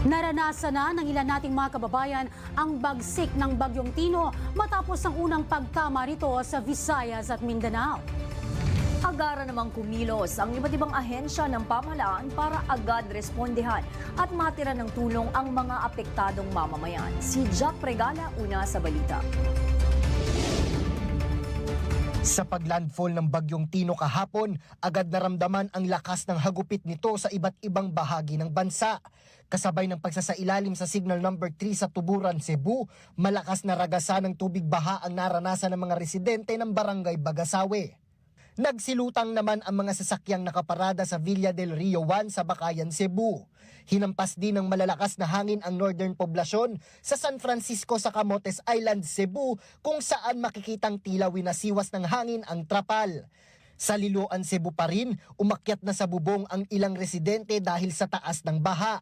Naranasan na ng ilan nating mga kababayan ang bagsik ng Bagyong Tino matapos ang unang pagtama rito sa Visayas at Mindanao. Agara namang kumilos ang iba't ibang ahensya ng pamahalaan para agad respondehan at matira ng tulong ang mga apektadong mamamayan. Si Jack Regala, una sa balita. Sa paglandfall ng Bagyong Tino kahapon, agad naramdaman ang lakas ng hagupit nito sa iba't ibang bahagi ng bansa. Kasabay ng pagsasailalim sa Signal Number 3 sa Tuburan, Cebu, malakas na ragasan ng tubig baha ang naranasan ng mga residente ng Barangay Bagasawe. Nagsilutang naman ang mga sasakyang nakaparada sa Villa del Rio 1 sa Bakayan, Cebu. Hinampas din ng malalakas na hangin ang northern poblasyon sa San Francisco sa Camotes Island, Cebu, kung saan makikitang tila winasiwas ng hangin ang trapal. Sa Liloan, Cebu pa rin, umakyat na sa bubong ang ilang residente dahil sa taas ng baha.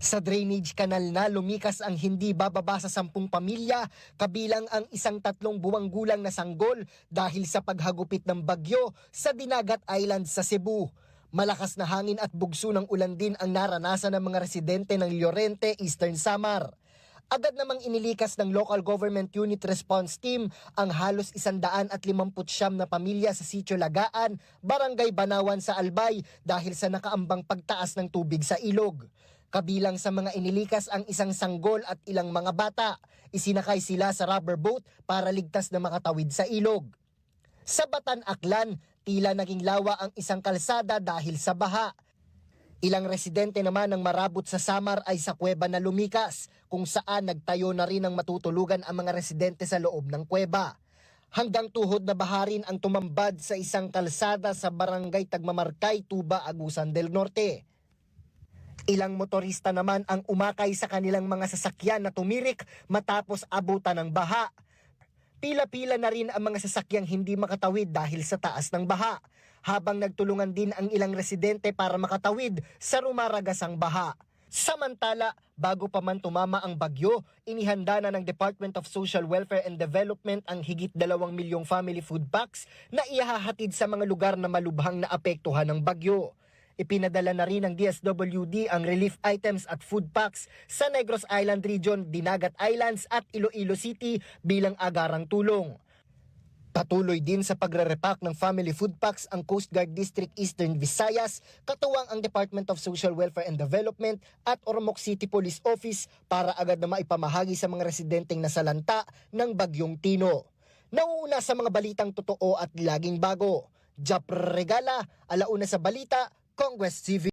Sa drainage canal na lumikas ang hindi bababa sa 10 pamilya, kabilang ang isang 3 buwang gulang na sanggol dahil sa paghagupit ng bagyo sa Dinagat Island sa Cebu. Malakas na hangin at bugso ng ulan din ang naranasan ng mga residente ng Llorente, Eastern Samar. Agad namang inilikas ng Local Government Unit Response Team ang halos 159 na pamilya sa Sitio Lagaan, Barangay Banawan sa Albay dahil sa nakaambang pagtaas ng tubig sa ilog. Kabilang sa mga inilikas ang isang sanggol at ilang mga bata. Isinakay sila sa rubber boat para ligtas na makatawid sa ilog. Sa Batan, Aklan, tila naging lawa ang isang kalsada dahil sa baha. Ilang residente naman ng Marabot sa Samar ay sa kuweba na lumikas, kung saan nagtayo na rin ng matutulugan ang mga residente sa loob ng kuweba. Hanggang tuhod na baharin ang tumambad sa isang kalsada sa Barangay Tagmamarkay, Tuba, Agusan del Norte. Ilang motorista naman ang umakay sa kanilang mga sasakyan na tumirik matapos abutan ng baha. Pila-pila na rin ang mga sasakyang hindi makatawid dahil sa taas ng baha, habang nagtulungan din ang ilang residente para makatawid sa rumaragasang baha. Samantala, bago pa man tumama ang bagyo, inihanda na ng Department of Social Welfare and Development ang higit 2 milyong family food packs na ihahatid sa mga lugar na malubhang naapektuhan ng bagyo. Ipinadala na rin ng DSWD ang relief items at food packs sa Negros Island Region, Dinagat Islands at Iloilo City bilang agarang tulong. Patuloy din sa pagre-repack ng family food packs ang Coast Guard District Eastern Visayas, katuwang ang Department of Social Welfare and Development at Ormoc City Police Office para agad na maipamahagi sa mga residenteng nasalanta ng Bagyong Tino. Nauuna sa mga balitang totoo at laging bago. Jap Regala, alauna sa balita, Congress TV.